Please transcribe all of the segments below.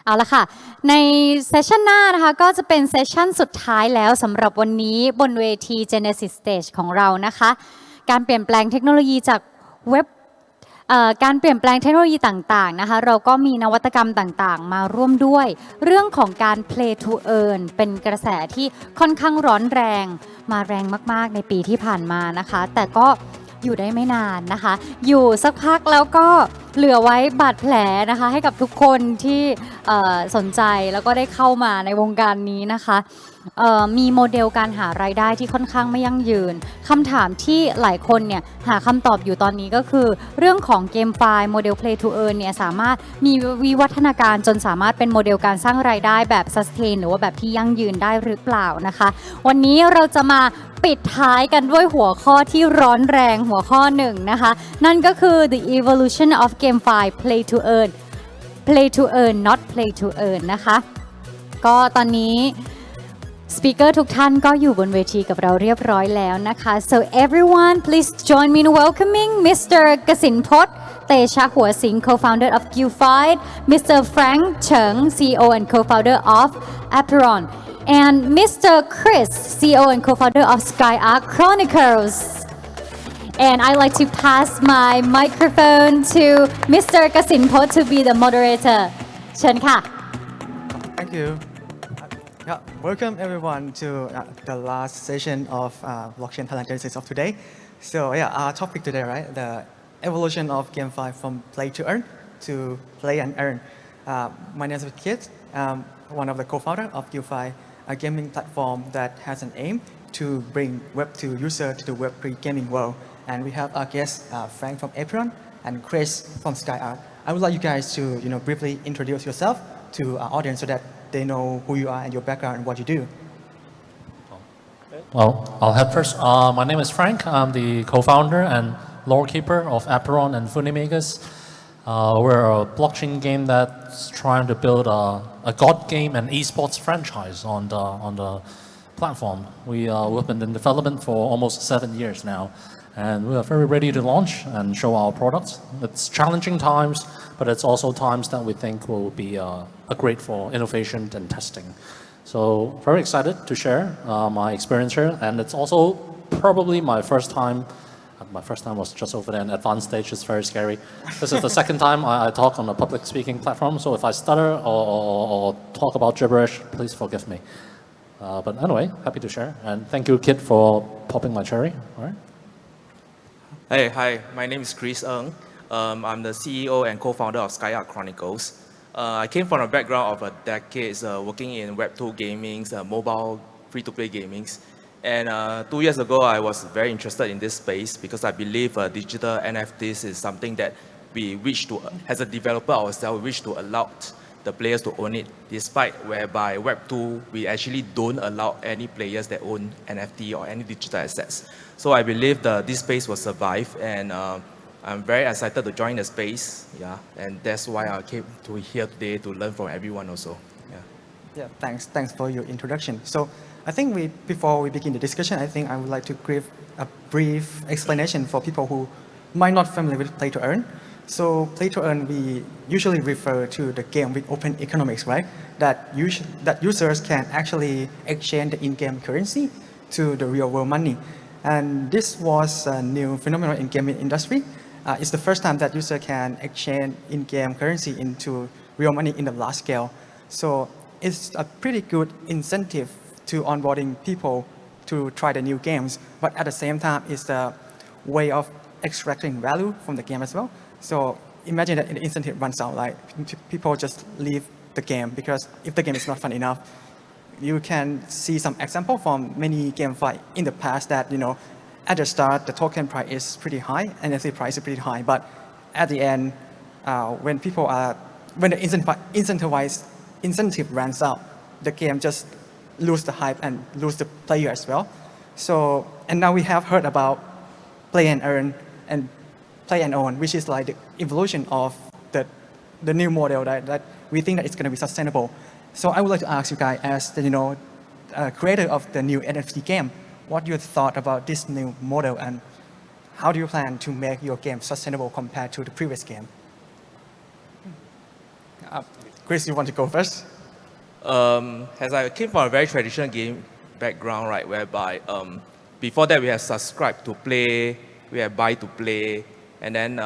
เอาละค่ะในเซสชันหน้านะคะก็จะเป็นเซสชันสุดท้ายแล้วสำหรับวันนี้บนเวที Genesis Stage ของเรานะคะการเปลี่ยนแปลงเทคโนโลยีจากเว็บการเปลี่ยนแปลงเทคโนโลยีต่างๆนะคะเราก็มีนวัตกรรมต่างๆมาร่วมด้วยเรื่องของการ Play to Earn เป็นกระแสที่ค่อนข้างร้อนแรงมาแรงมากๆในปีที่ผ่านมานะคะแต่ก็อยู่ได้ไม่นานนะคะอยู่สักพักแล้วก็เหลือไว้บาดแผลนะคะให้กับทุกคนที่สนใจแล้วก็ได้เข้ามาในวงการนี้นะคะมีโมเดลการหารายได้ที่ค่อนข้างไม่ยั่งยืนคำถามที่หลายคนเนี่ยหาคำตอบอยู่ตอนนี้ก็คือเรื่องของเกมไฟล์โมเดล Play to Earn เนี่ยสามารถมีวิวัฒนาการจนสามารถเป็นโมเดลการสร้างรายได้แบบ sustain หรือว่าแบบที่ยั่งยืนได้หรือเปล่านะคะวันนี้เราจะมาปิดท้ายกันด้วยหัวข้อที่ร้อนแรงหัวข้อหนึ่งนะคะนั่นก็คือ the evolution of GameFi Play to Earn Play to Earn not Play to Earn นะคะก็ตอนนี้สปีกเกอร์ทุกท่านก็อยู่บนเวทีกับเราเรียบร้อยแล้วนะคะ so everyone please join me in welcoming Mr. กสินพจน์เตชะหัวสิง co-founder of GameFi Mr. Frank เฉิง CEO and co-founder of Apeiron and Mr. Chris CEO and co-founder of SkyArk Chronicles and I'd like to pass my microphone to Mr. กสินพจน์ to be the moderator เชิญค่ะ Thank you. Yeah, welcome everyone to the last session of blockchain Thailand Genesis of today. So yeah, our topic today, right? The evolution of GameFi from play to earn to play and earn. My name is Kit. I'm one of the co-founder of GameFi, a gaming platform that has an aim to bring Web2 user to the Web3 gaming world. And we have our guests Frank from Apeiron and Chris from SkyArk. I would like you guys to briefly introduce yourself to our audience so that they know who you are and your background and what you do. Well, I'll head first. My name is Frank. I'm the co-founder and lore keeper of Apeiron and Funimakers. We're a blockchain game that's trying to build a god game and esports franchise on the platform. We've been in development for almost 7 years now, and we are very ready to launch and show our products. It's challenging times, but it's also times that we think will be great for innovation and testing. So very excited to share my experience here, and it's also probably my first time. My first time was just over there in advanced stage. It's very scary. This is the second time I talk on a public speaking platform, so if I stutter or talk about gibberish, please forgive me. But anyway, happy to share, and thank you, Kit, for popping my cherry. All right. Hey, hi. My name is Chris Ng. I'm the CEO and co-founder of SkyArk Chronicles. I came from a background of decades working in Web2 gaming, mobile free-to-play gaming. And 2 years ago, I was very interested in this space because I believe digital NFTs is something that we wish to, as a developer ourselves, wish to allow the players to own it. Despite whereby Web2, we actually don't allow any players that own NFT or any digital assets. So I believe this space will survive, and I'm very excited to join the space. Yeah, and that's why I came to here today to learn from everyone also. Yeah, thanks for your introduction. So I think before we begin the discussion, I think I would like to give a brief explanation for people who might not familiar with play to earn. So play to earn, we usually refer to the game with open economics, right? That users can actually exchange the in-game currency to the real world money. And this was a new phenomenon in gaming industry. It's the first time that user can exchange in-game currency into real money in the large scale. So it's a pretty good incentive to onboarding people to try the new games, but at the same time, it's a way of extracting value from the game as well. So imagine that the incentive runs out, like people just leave the game because if the game is not fun enough, you can see some example from many GameFi in the past that, at the start, the token price is pretty high, NFT price is pretty high, but at the end, when the incentive runs out, the game just lose the hype and lose the player as well. So, and now we have heard about play and earn and play and own, which is like the evolution of the new model that we think that it's going to be sustainable. So I would like to ask you guys, as the creator of the new NFT game, what your thought about this new model and how do you plan to make your game sustainable compared to the previous game? Chris, you want to go first? As I came from a very traditional game background, right, whereby before that we have subscribe to play, we have buy to play, and then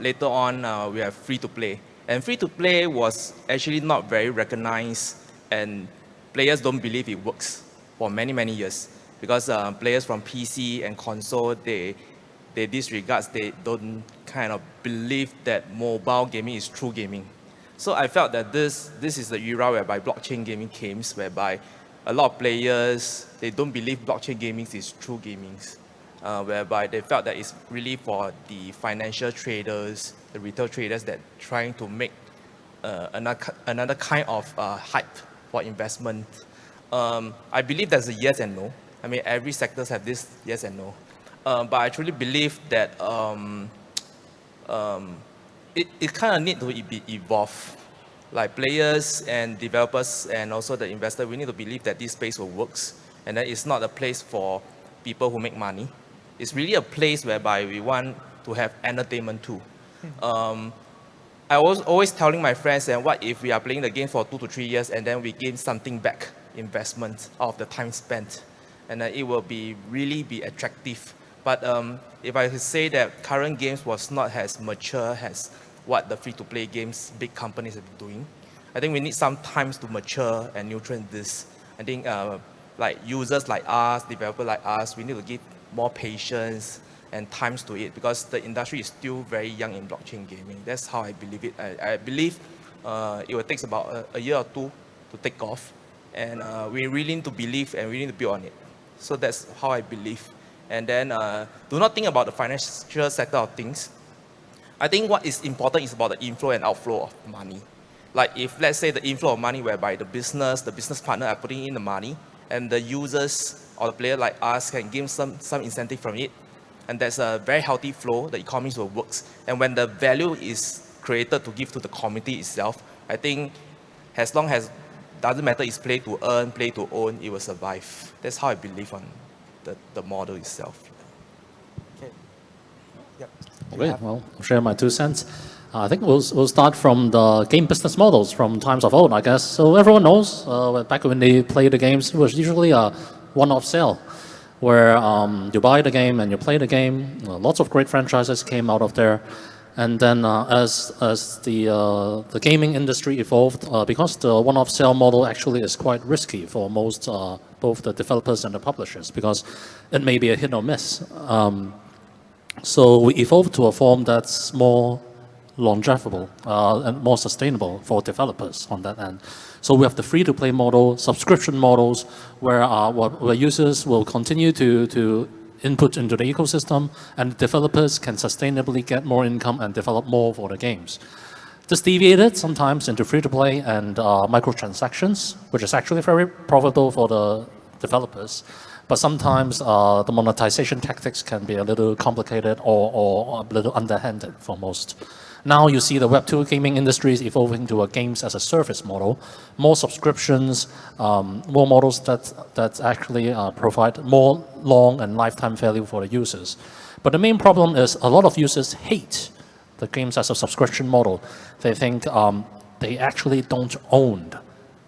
later on we have free to play. And free to play was actually not very recognized, and players don't believe it works for many, many years. Because players from PC and console, they disregard, they don't kind of believe that mobile gaming is true gaming. So I felt that this is the era whereby blockchain gaming came, whereby a lot of players, they don't believe blockchain gaming is true gaming, whereby they felt that it's really for the financial traders, the retail traders that trying to make another kind of hype for investment. I believe there's a yes and no. I mean, every sector has this yes and no. But I truly believe that it kind of need to be evolved. Like players and developers and also the investor, we need to believe that this space will works, and that it's not a place for people who make money. It's really a place whereby we want to have entertainment too. I was always telling my friends, and what if we are playing the game for 2 to 3 years and then we gain something back, investment of the time spent, and it will really be attractive. But if I could say that current games was not as mature as what the free-to-play games big companies are doing, I think we need some time to mature and nutrient this. I think like users like us, developers like us, we need to give more patience and times to it, because the industry is still very young in blockchain gaming. That's how I believe it. I believe it will take about a year or two to take off, and we really need to believe and we need to build on it. So that's how I believe. And then do not think about the financial sector of things. I think what is important is about the inflow and outflow of money. Like if, let's say, the inflow of money whereby the business partner are putting in the money, and the users or the player like us can give some incentive from it, and there's a very healthy flow, the economies will work. And when the value is created to give to the community itself, I think as long as doesn't matter it's play to earn, play to own, it will survive. That's how I believe on the model itself. Okay. Yep. Okay, well, I'll share my 2 cents. I think we'll start from the game business models from times of old, I guess. So everyone knows back when they played the games, it was usually a one-off sale where you buy the game and you play the game. Lots of great franchises came out of there. And then as the gaming industry evolved, because the one-off sale model actually is quite risky for most, both the developers and the publishers, because it may be a hit or miss. So we evolved to a form that's more longevable and more sustainable for developers on that end. So we have the free-to-play model, subscription models, where users will continue to input into the ecosystem, and developers can sustainably get more income and develop more for the games. This deviated sometimes into free-to-play and microtransactions, which is actually very profitable for the developers. But sometimes the monetization tactics can be a little complicated or a little underhanded for most. Now you see the Web2 gaming industry is evolving to a games as a service model, more subscriptions, more models that actually provide more long and lifetime value for the users. But the main problem is a lot of users hate the games as a subscription model. They think they actually don't own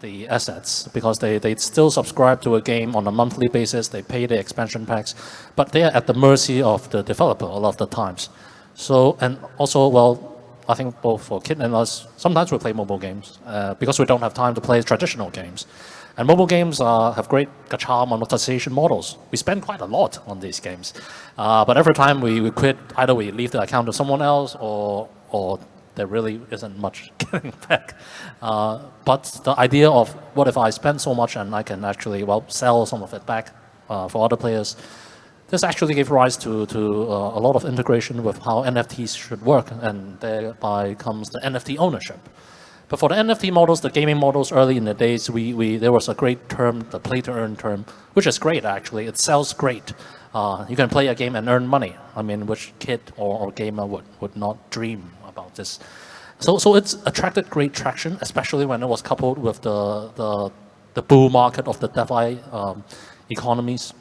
the assets because they still subscribe to a game on a monthly basis, they pay the expansion packs, but they are at the mercy of the developer a lot of the times. So, and also, well, I think both for Kit and us, sometimes we play mobile games because we don't have time to play traditional games. And mobile games have great gacha monetization models. We spend quite a lot on these games. But every time we quit, either we leave the account to someone else or there really isn't much getting back. But the idea of what if I spend so much and I can actually, well, sell some of it back for other players, this actually gave rise to a lot of integration with how NFTs should work, and thereby comes the NFT ownership. But for the NFT models, the gaming models early in the days, there was a great term, the play-to-earn term, which is great actually. It sells great. You can play a game and earn money. I mean, which kid or gamer would not dream about this? So it's attracted great traction, especially when it was coupled with the bull market of the DeFi economies.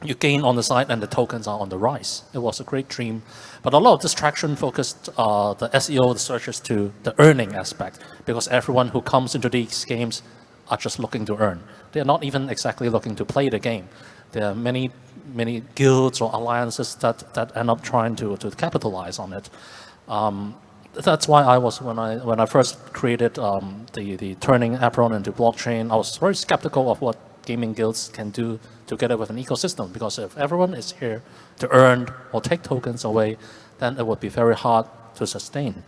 you gain on the side and the tokens are on the rise. It was a great dream. But a lot of distraction focused the SEO, the searches to the earning aspect, because everyone who comes into these games are just looking to earn. They are not even exactly looking to play the game. There are many guilds or alliances that end up trying to capitalize on it. That's why I was, when I first created the turning Apeiron into blockchain, I was very skeptical of what gaming guilds can do together with an ecosystem, because if everyone is here to earn or take tokens away, then it would be very hard to sustain.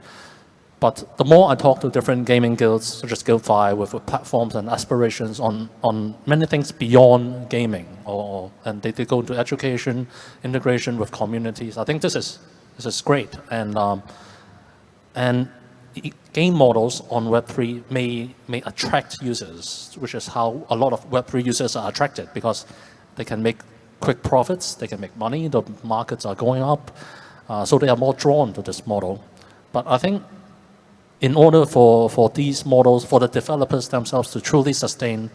But the more I talk to different gaming guilds, such as GameFi, with platforms and aspirations on many things beyond gaming, and they go into education, integration with communities. I think this is great, and game models on Web3 may attract users, which is how a lot of Web3 users are attracted, because they can make quick profits, they can make money, the markets are going up, so they are more drawn to this model. But I think in order for these models, for the developers themselves to truly sustain,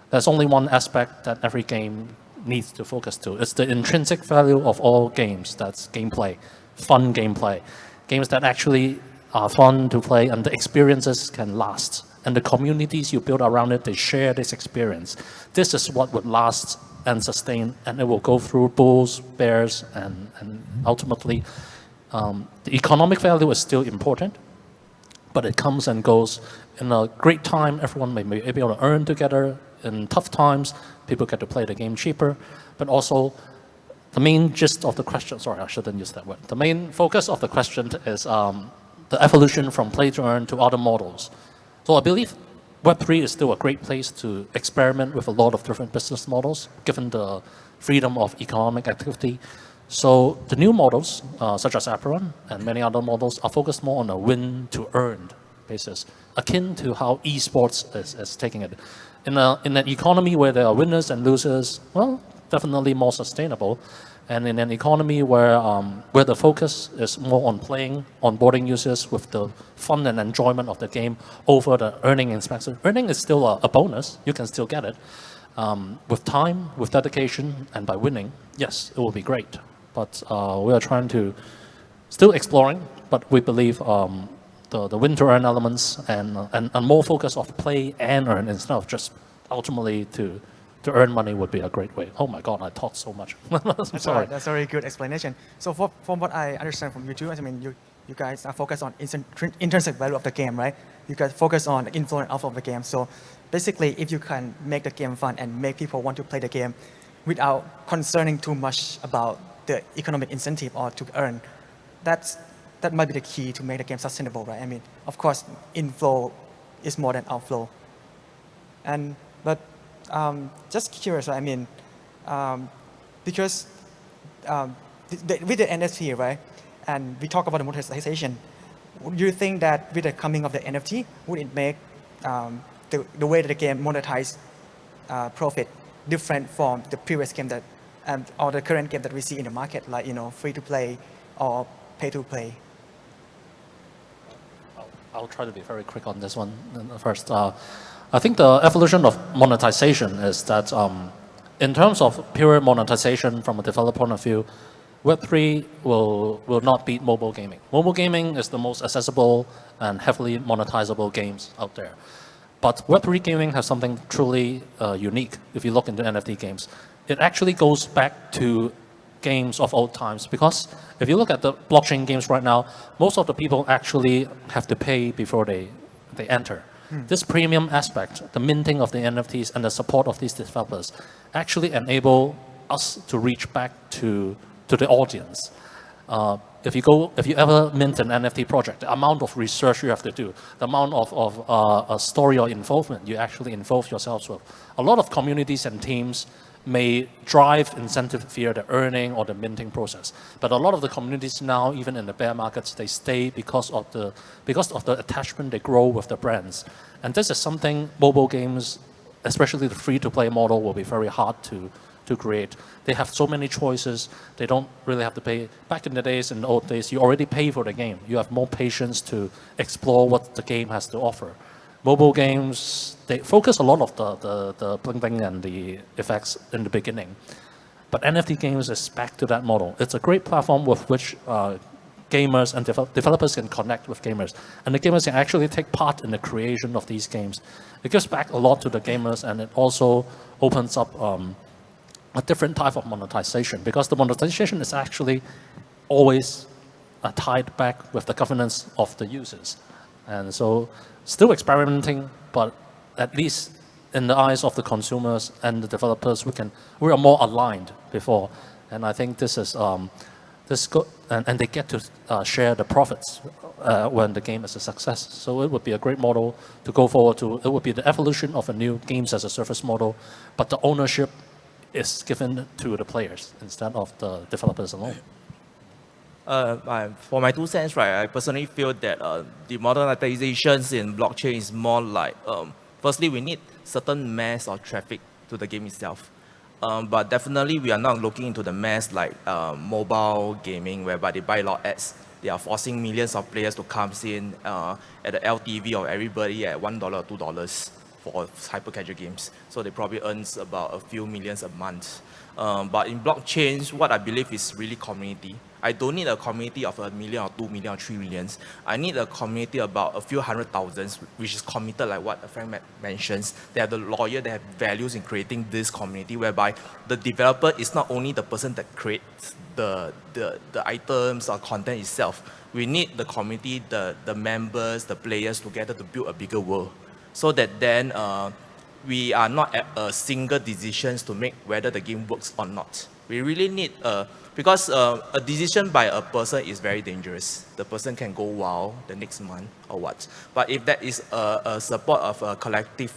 there's only one aspect that every game needs to focus to. It's the intrinsic value of all games. That's gameplay, fun gameplay. Games that actually are fun to play and the experiences can last. And the communities you build around it, they share this experience. This is what would last and sustain, and it will go through bulls, bears, and ultimately, the economic value is still important, but it comes and goes. In a great time, everyone may be able to earn together. In tough times, people get to play the game cheaper. But also, the main gist of the question, sorry, I shouldn't use that word. The main focus of the question is the evolution from play to earn to other models. So I believe Web3 is still a great place to experiment with a lot of different business models, given the freedom of economic activity. So the new models, such as Apeiron and many other models, are focused more on a win-to-earned basis, akin to how esports is taking it. In an economy where there are winners and losers, well, definitely more sustainable. And in an economy where the focus is more on playing, onboarding users with the fun and enjoyment of the game over the earning aspect. Earning is still a bonus. You can still get it. With time, with dedication, and by winning, yes, it will be great. But we are trying to, still exploring, but we believe the win-to-earn elements and more focus of play and earn instead of just ultimately to earn money would be a great way. Oh my God, I talked so much. I'm sorry. Right. That's a very good explanation. So from what I understand from you too, I mean, you guys are focused on intrinsic value of the game, right? You guys focus on the inflow and outflow of the game. So basically, if you can make the game fun and make people want to play the game without concerning too much about the economic incentive or to earn, that might be the key to make the game sustainable, right? I mean, of course, inflow is more than outflow. But just curious, I mean, because with the NFT, right, and we talk about the monetization, do you think that with the coming of the NFT, would it make the way that the game monetize profit different from the previous game that or the current game that we see in the market, like free to play or pay to play? I'll try to be very quick on this one first. I think the evolution of monetization is that in terms of pure monetization from a developer point of view, Web3 will not beat mobile gaming. Mobile gaming is the most accessible and heavily monetizable games out there. But Web3 gaming has something truly unique if you look into NFT games. It actually goes back to games of old times, because if you look at the blockchain games right now, most of the people actually have to pay before they enter. This premium aspect, the minting of the NFTs and the support of these developers, actually enable us to reach back to the audience. If you ever mint an NFT project, the amount of research you have to do, the amount of a story or involvement you actually involve yourselves with, a lot of communities and teams may drive incentive via the earning or the minting process. But a lot of the communities now, even in the bear markets, they stay because of the attachment they grow with the brands. And this is something mobile games, especially the free-to-play model, will be very hard to create. They have so many choices. They don't really have to pay. Back in the old days, you already pay for the game. You have more patience to explore what the game has to offer. Mobile games, they focus a lot of the bling bling and the effects in the beginning. But NFT games is back to that model. It's a great platform with which gamers and developers can connect with gamers. And the gamers can actually take part in the creation of these games. It gives back a lot to the gamers, and it also opens up a different type of monetization, because the monetization is actually always tied back with the governance of the users. And so still experimenting, but at least in the eyes of the consumers and the developers, we are more aligned before. And I think this is and they get to share the profits when the game is a success. So it would be a great model to go forward to. It would be the evolution of a new games as a service model, but the ownership is given to the players instead of the developers alone. For my 2 cents, right, I personally feel that the modernizations in blockchain is more like, firstly, we need certain mass or traffic to the game itself. But definitely, we are not looking into the mass like mobile gaming, whereby they buy a lot of ads. They are forcing millions of players to come in at the LTV of everybody at $1 or $2 for hyper casual games. So they probably earns about a few millions a month. But in blockchains, what I believe is really community. I don't need a community of 1 million or 2 million or 3 millions. I need a community about a few hundred thousands, which is committed like what Frank mentions. They have the lawyer, they have values in creating this community, whereby the developer is not only the person that creates the items or content itself. We need the community, the members, the players together to build a bigger world, so that then we are not at a single decisions to make whether the game works or not. We really need because a decision by a person is very dangerous. The person can go wild the next month or what. But if that is a support of a collective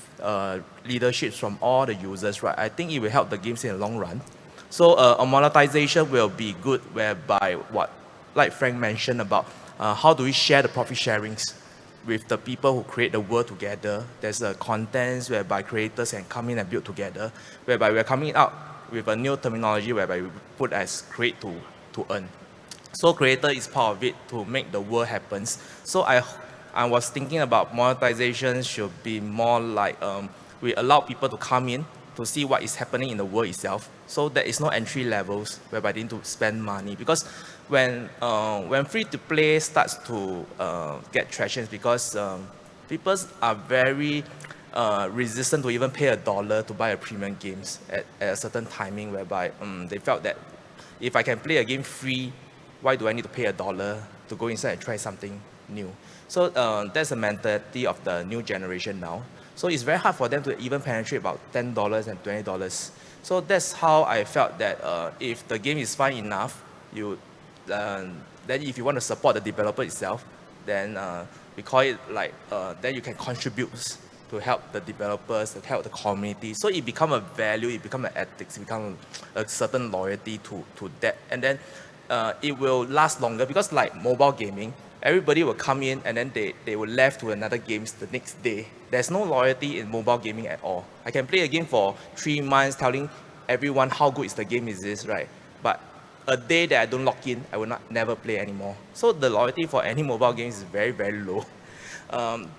leadership from all the users, right, I think it will help the games in the long run. So a monetization will be good, whereby what, like Frank mentioned about how do we share the profit sharings with the people who create the world together. There's a contents whereby creators can come in and build together, whereby we're coming out with a new terminology whereby we put as create to earn. So creator is part of it to make the world happen. So I was thinking about monetization should be more like we allow people to come in to see what is happening in the world itself. So there is no entry levels whereby they need to spend money, because when free to play starts to get traction, because people are very resistant to even pay $1 to buy a premium games at a certain timing, whereby they felt that if I can play a game free, why do I need to pay $1 to go inside and try something new? So that's the mentality of the new generation now. So it's very hard for them to even penetrate about $10 and $20. So that's how I felt that if the game is fine enough, then if you want to support the developer itself, then we call it like then you can contribute to help the developers, to help the community. So it become a value, it become an ethics, it become a certain loyalty to that. And then it will last longer, because like mobile gaming, everybody will come in and then they will left to another games the next day. There's no loyalty in mobile gaming at all. I can play a game for 3 months telling everyone how good is the game is this, right? But a day that I don't log in, I will never play anymore. So the loyalty for any mobile game is very, very low.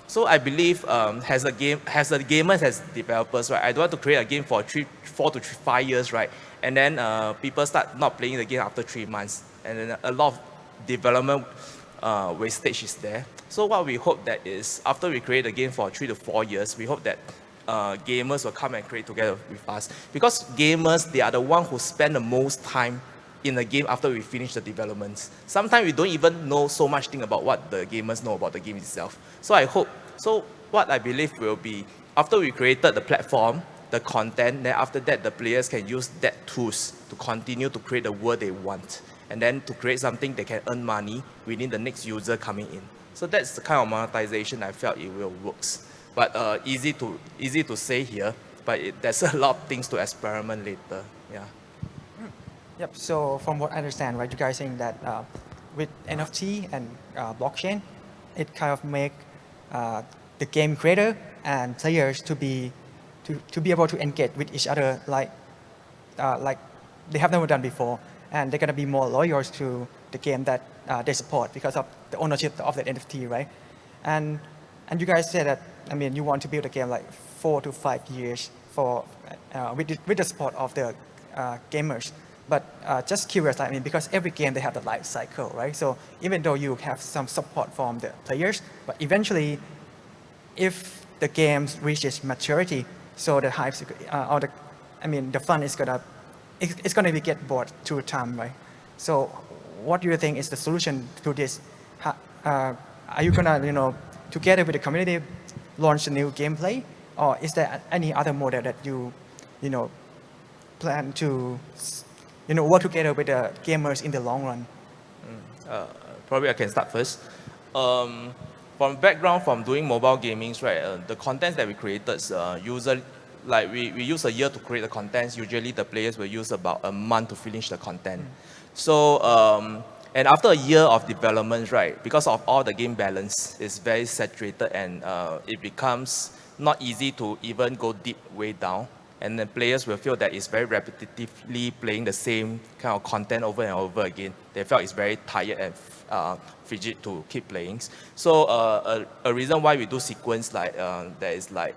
So I believe as the gamers, as developers, right, I don't want to create a game for 4 to 5 years, right? And then people start not playing the game after 3 months. And then a lot of development wastage is there. So what we hope that is, after we create a game for 3 to 4 years, we hope that gamers will come and create together with us. Because gamers, they are the ones who spend the most time in the game after we finish the developments. Sometimes we don't even know so much thing about what the gamers know about the game itself. So I hope, so what I believe will be, after we created the platform, the content, then after that, the players can use that tools to continue to create the world they want. And then to create something they can earn money within the next user coming in. So that's the kind of monetization I felt it will works. But easy to say here, but there's a lot of things to experiment later. Yeah. Yep. So from what I understand, right, you guys saying that with NFT and blockchain, it kind of make the game creator and players to be able to engage with each other like they have never done before, and they're gonna be more loyal to the game that they support because of the ownership of that NFT, right? And you guys said that, I mean, you want to build a game like 4 to 5 years for with the support of the gamers. But just curious, I mean, because every game they have the life cycle, right? So even though you have some support from the players, but eventually, if the game reaches maturity, so the hype or the fun is gonna be get bored through time, right? So what do you think is the solution to this? Are you gonna, together with the community, launch a new gameplay, or is there any other model that you plan to, work together with the gamers in the long run? Probably I can start first. From background from doing mobile gaming, right, the content that we created, usually, like we use a year to create the content. Usually the players will use about a month to finish the content. So, and after a year of development, right, because of all the game balance is very saturated and it becomes not easy to even go deep way down. And then players will feel that it's very repetitively playing the same kind of content over and over again. They felt it's very tired and frigid to keep playing. So a reason why we do sequence like there is like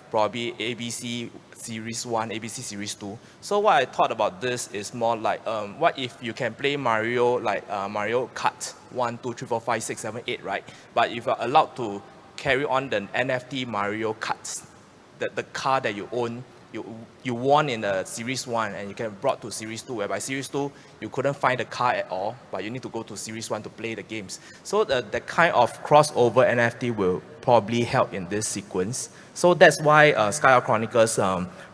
probably ABC Series 1, ABC Series 2. So what I thought about this is more like what if you can play Mario like Mario Kart 1, 2, 3, 4, 5, 6, 7, 8, right? But if you're allowed to carry on the NFT Mario Karts, the car that you own, you won in the Series 1 and you can brought to Series 2, whereby Series 2, you couldn't find the car at all, but you need to go to Series 1 to play the games. So the kind of crossover NFT will probably help in this sequence. So that's why SkyArk Chronicles,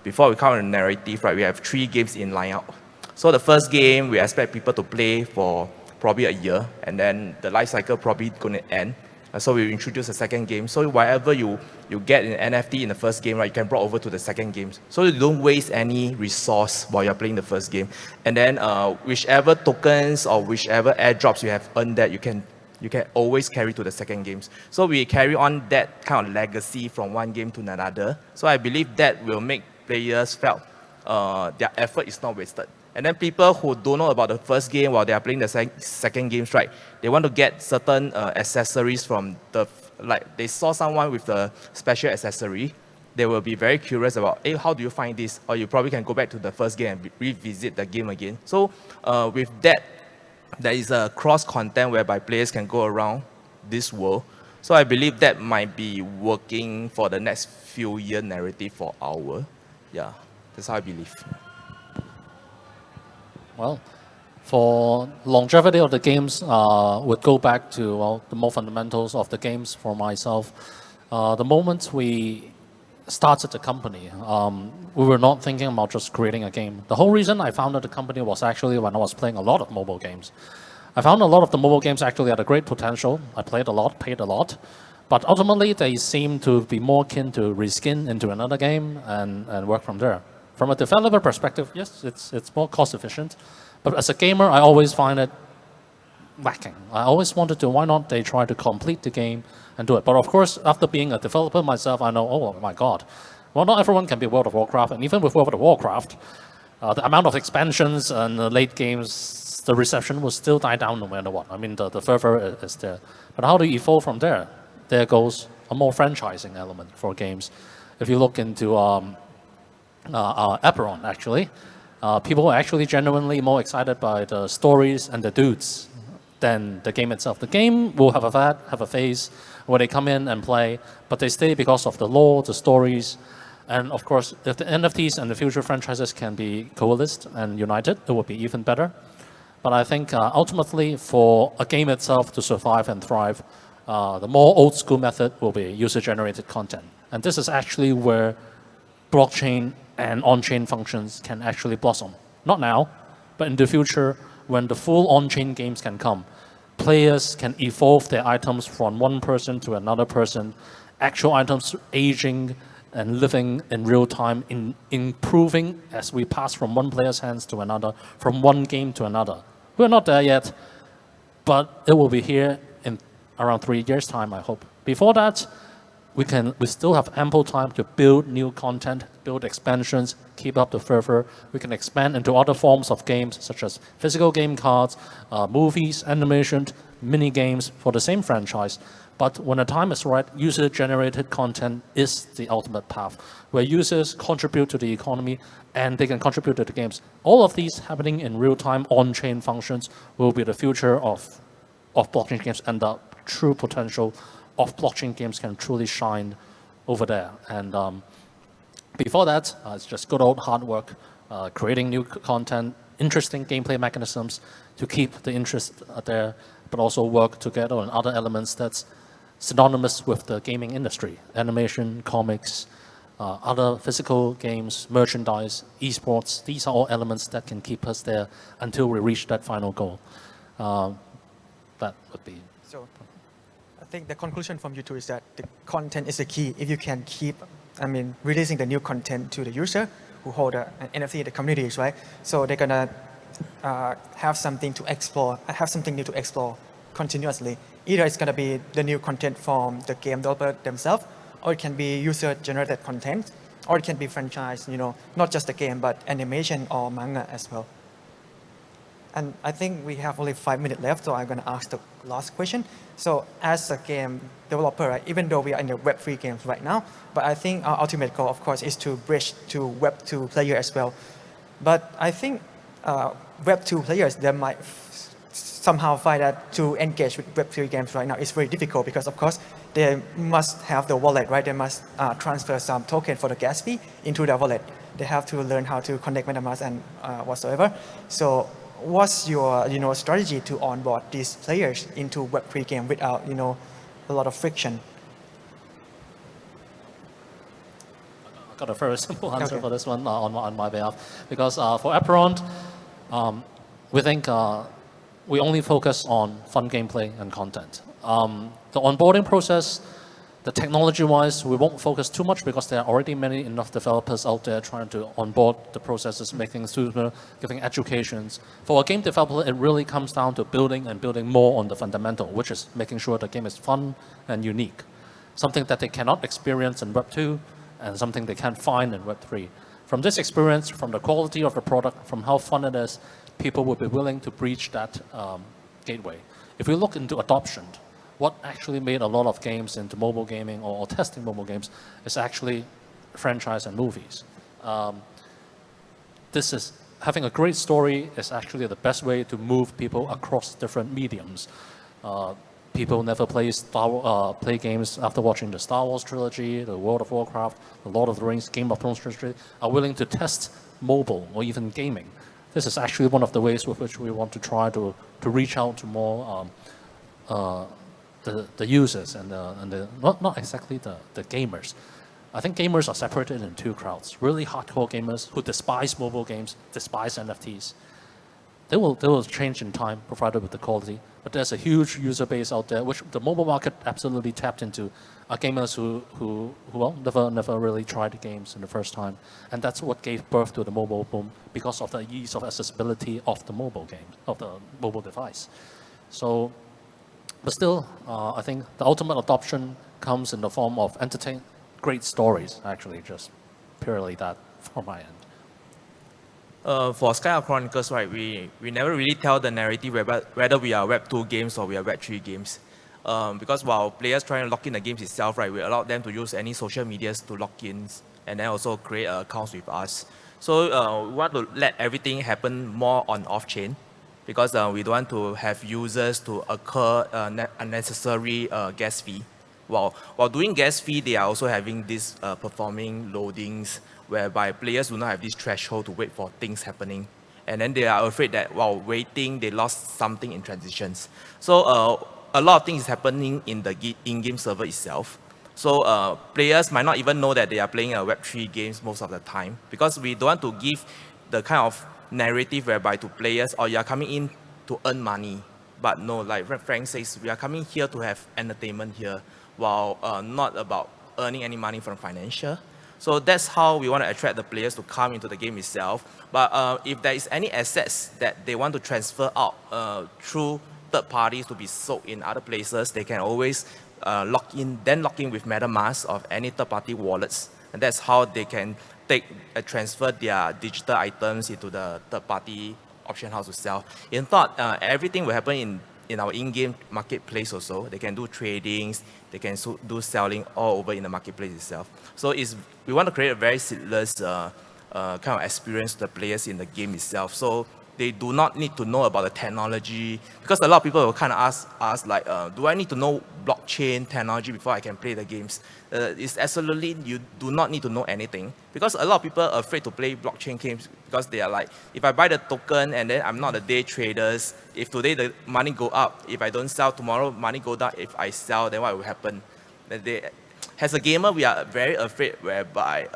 before we come to the narrative, right, we have 3 games in lineup. So the first game, we expect people to play for probably a year, and then the life cycle probably going to end. So we introduce a second game. So whatever you get in NFT in the first game, right, you can brought over to the second game. So you don't waste any resource while you're playing the first game. And then whichever tokens or whichever airdrops you have earned that, you can always carry to the second games. So we carry on that kind of legacy from one game to another. So I believe that will make players felt their effort is not wasted. And then people who don't know about the first game while they are playing the second games, right, they want to get certain accessories from like they saw someone with the special accessory, they will be very curious about, hey, how do you find this? Or you probably can go back to the first game and revisit the game again. So with that, there is a cross content whereby players can go around this world. So I believe that might be working for the next few year narrative for our, yeah, that's how I believe. Well, for longevity of the games, would go back to the more fundamentals of the games for myself. The moment we started the company, we were not thinking about just creating a game. The whole reason I founded the company was actually when I was playing a lot of mobile games. I found a lot of the mobile games actually had a great potential. I played a lot, paid a lot, but ultimately they seem to be more keen to reskin into another game and work from there. From a developer perspective, yes, it's more cost efficient. But as a gamer, I always find it lacking. I always wanted to, why not they try to complete the game and do it? But of course, after being a developer myself, I know, oh my God, well, not everyone can be World of Warcraft. And even with World of Warcraft, the amount of expansions and the late games, the reception will still die down no matter what. I mean, the fervor is there. But how do you evolve from there? There goes a more franchising element for games. If you look into Apeiron, actually, people are actually genuinely more excited by the stories and the dudes than the game itself. The game will have a phase where they come in and play, but they stay because of the lore, the stories, and of course, if the NFTs and the future franchises can be coalesced and united, it would be even better. But I think ultimately, for a game itself to survive and thrive, the more old school method will be user-generated content. And this is actually where blockchain and on-chain functions can actually blossom. Not now, but in the future, when the full on-chain games can come, players can evolve their items from one person to another person, actual items aging and living in real time, improving as we pass from one player's hands to another, from one game to another. We're not there yet, but it will be here in around 3 years' time, I hope. Before that, we still have ample time to build new content, build expansions, keep up the fervor. We can expand into other forms of games, such as physical game cards, movies, animation, mini games for the same franchise. But when the time is right, user-generated content is the ultimate path, where users contribute to the economy and they can contribute to the games. All of these happening in real-time on-chain functions will be the future of blockchain games, and the true potential of blockchain games can truly shine over there. And before that, it's just good old hard work, creating new content, interesting gameplay mechanisms to keep the interest there, but also work together on other elements that's synonymous with the gaming industry: animation, comics, other physical games, merchandise, esports. These are all elements that can keep us there until we reach that final goal. That would be. So I think the conclusion from you two is that the content is the key. If you can keep, releasing the new content to the user who hold an NFT in the communities, right? So they're gonna have something to explore, have something new to explore continuously. Either it's gonna be the new content from the game developer themselves, or it can be user-generated content, or it can be franchise, not just the game, but animation or manga as well. And I think we have only 5 minutes left, so I'm going to ask the last question. So as a game developer, right, even though we are in the Web3 games right now, but I think our ultimate goal, of course, is to bridge to Web2 player as well. But I think Web2 players, they might somehow find that to engage with Web3 games right now is very difficult because, of course, they must have the wallet, right? They must transfer some token for the gas fee into their wallet. They have to learn how to connect MetaMask and whatsoever. So what's your strategy to onboard these players into Web3 game without a lot of friction? I got a very simple answer for this one on my behalf, because for Apeiron, we think we only focus on fun gameplay and content. The onboarding process, the technology-wise, we won't focus too much because there are already many enough developers out there trying to onboard the processes, making smoother, giving educations. For a game developer, it really comes down to building more on the fundamental, which is making sure the game is fun and unique. Something that they cannot experience in Web 2 and something they can't find in Web 3. From this experience, from the quality of the product, from how fun it is, people will be willing to breach that gateway. If we look into adoption, what actually made a lot of games into mobile gaming or testing mobile games is actually franchise and movies. This is having a great story is actually the best way to move people across different mediums. People never play games after watching the Star Wars trilogy, the World of Warcraft, the Lord of the Rings, Game of Thrones trilogy, are willing to test mobile or even gaming. This is actually one of the ways with which we want to try to reach out to more the users and not exactly the gamers. I think gamers are separated in two crowds: really hardcore gamers who despise mobile games, despise NFTs. They will change in time, provided with the quality. But there's a huge user base out there, which the mobile market absolutely tapped into, are gamers who never really tried the games in the first time, and that's what gave birth to the mobile boom because of the ease of accessibility of the mobile game, of the mobile device. So. But still, I think the ultimate adoption comes in the form of great stories, actually, just purely that from my end. For SkyArk Chronicles, right, we never really tell the narrative whether we are Web 2 games or we are Web 3 games. Because while players trying to log in the games itself, right, we allow them to use any social medias to log in and then also create accounts with us. So we want to let everything happen more on off-chain, because we don't want to have users to incur unnecessary gas fee. While doing gas fee, they are also having this performing loadings, whereby players do not have this threshold to wait for things happening. And then they are afraid that while waiting, they lost something in transitions. So a lot of things is happening in the in-game server itself. So players might not even know that they are playing a Web3 games most of the time, because we don't want to give the kind of narrative whereby to players, or you are coming in to earn money. But no, like Frank says, we are coming here to have entertainment here, while not about earning any money from financial. So that's how we want to attract the players to come into the game itself. But if there is any assets that they want to transfer out through third parties to be sold in other places, they can always log in with MetaMask of any third party wallets. And that's how they can transfer their digital items into the third party auction house to sell. In thought, everything will happen in our in-game marketplace also. They can do tradings, they can do selling all over in the marketplace itself. So we want to create a very seamless kind of experience to the players in the game itself. So they do not need to know about the technology, because a lot of people will kind of ask us like, do I need to know blockchain technology before I can play the games? It's absolutely, you do not need to know anything, because a lot of people are afraid to play blockchain games because they are like, if I buy the token and then I'm not a day traders, if today the money go up, if I don't sell tomorrow, money go down, if I sell, then what will happen? As a gamer, we are very afraid whereby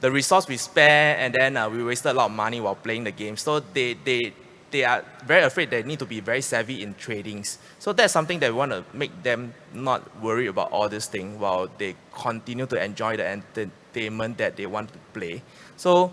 the resource we spend and then we wasted a lot of money while playing the game. So they are very afraid they need to be very savvy in tradings. So that's something that we want to make them not worry about all this thing while they continue to enjoy the entertainment that they want to play. So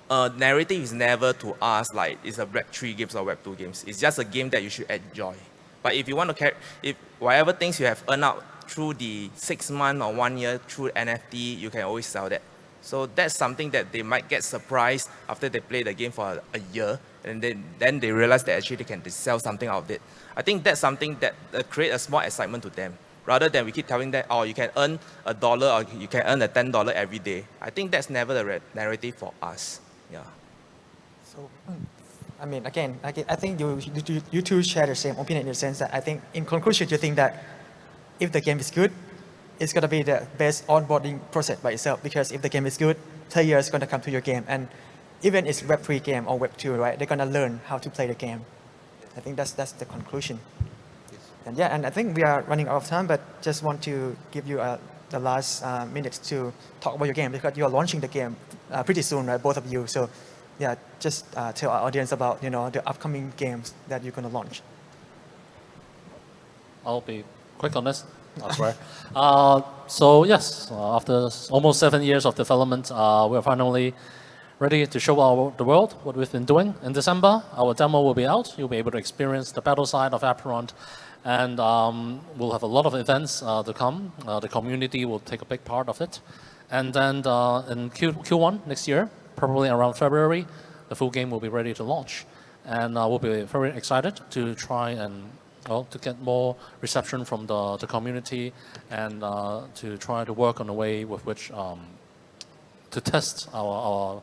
narrative is never to us like it's a Web3 games or Web2 games. It's just a game that you should enjoy. But if you want to if whatever things you have earned out through the 6 months or 1 year through NFT, you can always sell that. So that's something that they might get surprised after they play the game for a year, and then they realize that actually they can sell something out of it. I think that's something that create a small excitement to them, rather than we keep telling them, oh, you can earn $1 or you can earn $10 every day. I think that's never the narrative for us. Yeah. So, I mean, again, I think you two share the same opinion in the sense that I think in conclusion you think that if the game is good, it's going to be the best onboarding process by itself, because if the game is good, players are going to come to your game, and even it's Web3 game or Web2, right? They're going to learn how to play the game. I think that's the conclusion. And yeah, and I think we are running out of time, but just want to give you the last minutes to talk about your game, because you are launching the game pretty soon, right? Both of you. So yeah, just tell our audience about the upcoming games that you're going to launch. I'll be quick on this. I swear. So yes, after almost 7 years of development, we're finally ready to show the world what we've been doing. In December, our demo will be out. You'll be able to experience the battle side of Apeiron, and we'll have a lot of events to come. The community will take a big part of it. And then in Q1 next year, probably around February, the full game will be ready to launch. And we'll be very excited to try and to get more reception from the community, and to try to work on a way with which to test our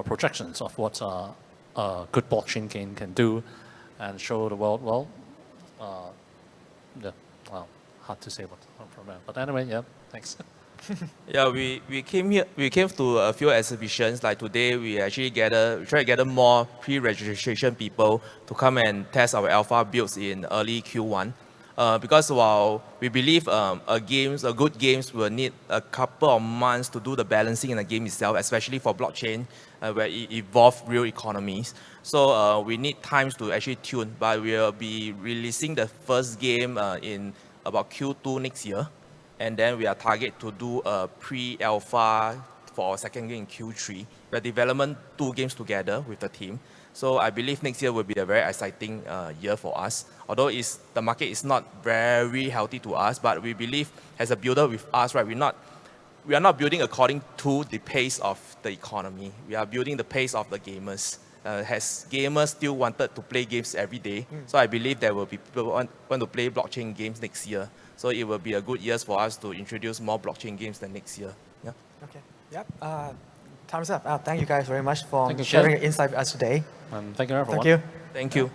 projections of what a good blockchain game can do, and show the world. Hard to say what from that. But anyway, yeah, thanks. Yeah, we came to a few exhibitions. Like today, we actually try to gather more pre-registration people to come and test our alpha builds in early Q1. Because while we believe good games will need a couple of months to do the balancing in the game itself, especially for blockchain, where it evolves real economies. So we need times to actually tune. But we'll be releasing the first game in about Q2 next year. And then we are target to do a pre-alpha for our second game in Q3. We're developing 2 games together with the team. So I believe next year will be a very exciting year for us. Although the market is not very healthy to us, but we believe as a builder with us, right, we are not building according to the pace of the economy. We are building the pace of the gamers. As gamers still wanted to play games every day. So I believe there will be people want to play blockchain games next year. So it will be a good year for us to introduce more blockchain games than next year. Yeah. Okay. Yep. Time's up. Thank you guys very much for Thank you, sharing Ken. your insight with us today. Thank you, everyone. Thank you. Thank you.